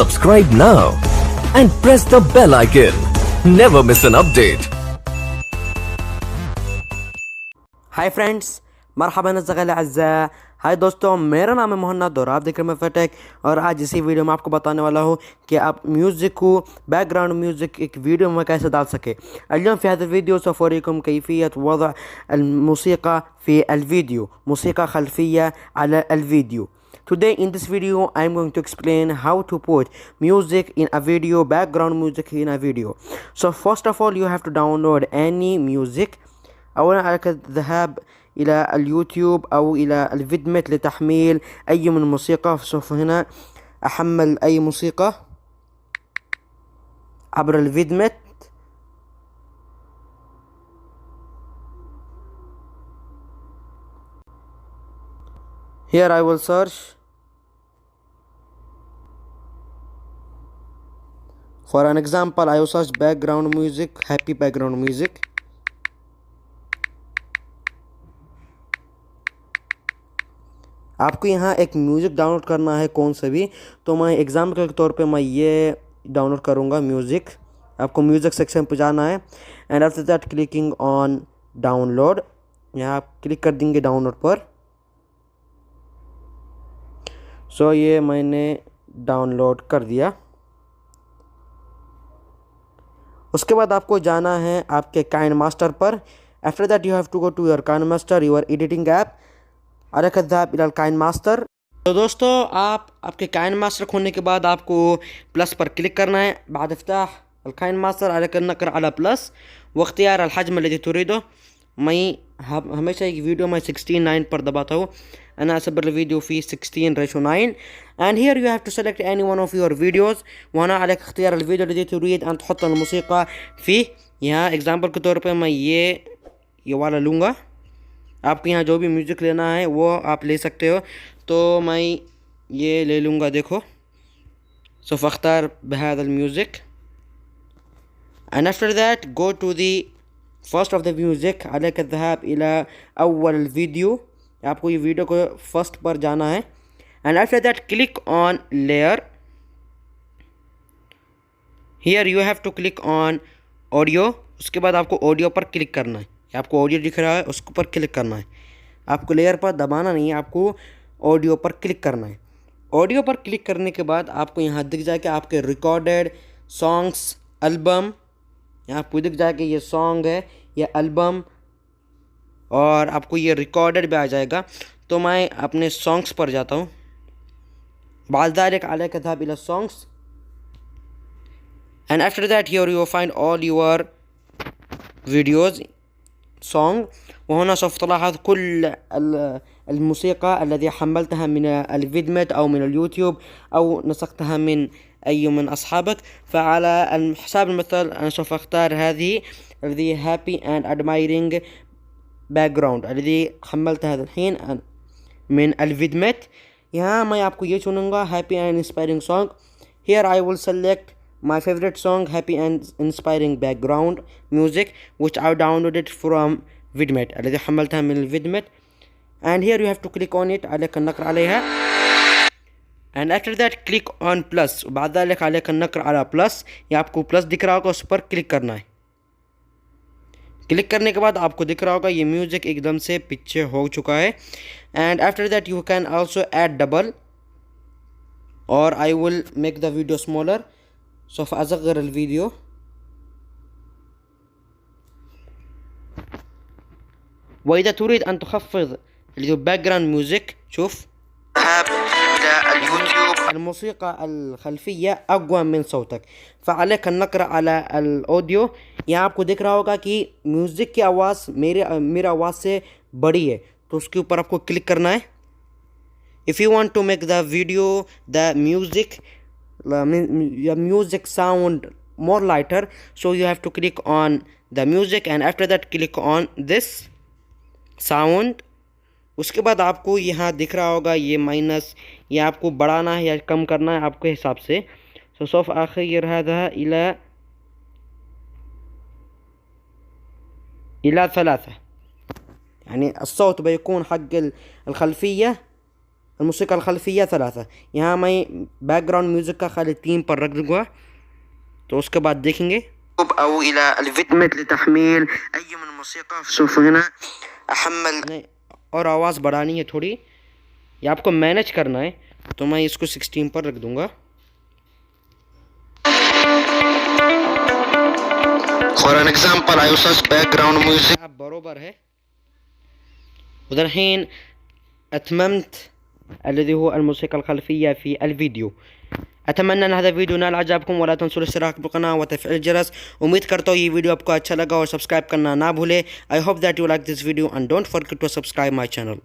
Subscribe now and press the bell icon. Never miss an update. Hi friends, मरहबन अज़्ज़ाक़ाल। Hi दोस्तों, मेरा नाम है मोहम्मद और आप देख रहे हैं फ़टेक। और आज इसी वीडियो में आपको बताने वाला हूँ कि आप म्यूज़िक को बैकग्राउंड म्यूज़िक एक वीडियो में कैसे डाल सके। اليوم في هذا الفيديو سوف أريكم كيفية وضع الموسيقى في الفيديو، موسيقى خلفية على الفيديو. Today in this video I am going to explain how to put music in a video, background music in a video. So first of all you have to download any music. أولا عليك الذهاب إلى اليوتيوب أو إلى الفيدمت لتحميل أي من الموسيقى. سوف هنا أحمل أي موسيقى عبر الفيدمت. Here I will search for an example. I will search background music, happy background music. आपको यहाँ एक music download करना है कौन सा भी, तो मैं एग्जाम्पल के तौर पे मैं ये डाउनलोड करूँगा म्यूज़िक। आपको म्यूज़िक सेक्शन पे जाना है and after that clicking on download. यहाँ आप क्लिक कर देंगे डाउनलोड पर। सो ये मैंने डाउनलोड कर दिया। उसके बाद आपको जाना है आपके काइन मास्टर पर। After that you have to go to your KineMaster, your editing app. अलग الذهاب إلى الकाइन मास्टर। तो दोस्तों आपके काइन मास्टर खोलने के बाद आपको प्लस पर क्लिक करना है। بعد افتح الकाइन मास्टर عليك النقر على प्लस واختيار الحجم الذي تريده. मैं हमेशा एक वीडियो में 16:9 पर दबाता हूँ। أنا أصبر الفيديو في 16:9 and here you have to select any one of your videos. وهنا عليك اختيار الفيديو الذي تريد أن تحط الموسيقى فيه. यहाँ एग्जाम्पल के तौर पे मैं ये वाला लूँगा। आपको यहाँ जो भी म्यूज़िक लेना है वो आप ले सकते हो, तो मैं ये ले लूँगा। देखो سوف أختار بهذا الميوزك and after that go to the first of the music. عليك الذهاب إلى أول الفيديو। आपको ये वीडियो को फर्स्ट पर जाना है and after that click on layer. here you have to click on audio. उसके बाद आपको ऑडियो पर क्लिक करना है। आपको ऑडियो दिख रहा है, उसके ऊपर क्लिक करना है। आपको लेयर पर दबाना नहीं है, आपको ऑडियो पर क्लिक करना है। ऑडियो पर क्लिक करने के बाद आपको यहाँ दिख जाए कि आपके रिकॉर्डेड सॉन्ग्स एल्बम, यहाँ आपको दिख जाए कि ये सॉन्ग है, ये एल्बम, और आपको ये रिकॉर्डेड भी आ जाएगा। तो मैं अपने सॉन्ग्स पर जाता हूँ। बाद ذلك عليك الذهاب إلى songs and after that here you will find all your videos song. وهنا سوف تلاحظ كل الموسيقى التي حملتها من الفيدمت أو من اليوتيوب أو نسختها من أي من أصحابك. فعلى حساب المثال أنا سوف أختار هذه الذي happy and admiring background الذي حملتها هذا الحين من الفيدمت. यहाँ मैं आपको ये चुनूँगा happy and inspiring song. Here I will select my favorite song, happy and inspiring background music, which I downloaded from vidmet الذي حملتها من الفيدمت. and here you have to click on it. عليك النقر عليها and after that click on plus. وبعد ذلك عليك النقر على plus. ये आपको plus दिख रहा होगा, उस पर click करना है। Click करने के बाद आपको दिख रहा होगा ये म्यूज़िक एकदम से पीछे हो चुका है। and after that you can also add double or I will make the video smaller. سوف أصغر الفيديو. وإذا تريد أن تخفض الباكجراوند ميوزك، شوف ذهب إلى اليوتيوب. الموسيقى الخلفية أقوى من صوتك، فعليك النقر على الأوديو। यहाँ आपको दिख रहा होगा कि म्यूज़िक की आवाज़ मेरी आवाज़ से बड़ी है, तो उसके ऊपर आपको क्लिक करना है। If you want to make the video, the music sound more lighter, so you have to click on the music and after that click on this sound. उसके बाद आपको यहाँ दिख रहा होगा ये माइनस, ये आपको बढ़ाना है या कम करना है आपके हिसाब से. سوف أغير هذا إلى 3. يعني الصوت بيكون حق الخلفية الموسيقى الخلفية 3. यहाँ मैं बैकग्राउंड म्यूजिक का खाली 3 पर रख दूंगा, तो उसके बाद देखेंगे أو إلى الفيدمت لتحميل أي من الموسيقى. شوف هنا أحمل और आवाज़ बढ़ानी है थोड़ी, ये आपको मैनेज करना है, तो मैं इसको 16 पर रख दूंगा. For an example I use background music. बरोबर है. والحين أتممت الذي هو الموسيقى الخلفية في الفيديو. أتمنى أن هذا الفيديو نال إعجابكم, ولا تنسوا الاشتراك بالقناة وتفعيل الجرس. उम्मीद करता हूँ ये वीडियो आपको अच्छा लगा और सब्सक्राइब करना ना भूले. I hope that you like this video and don't forget to subscribe my channel.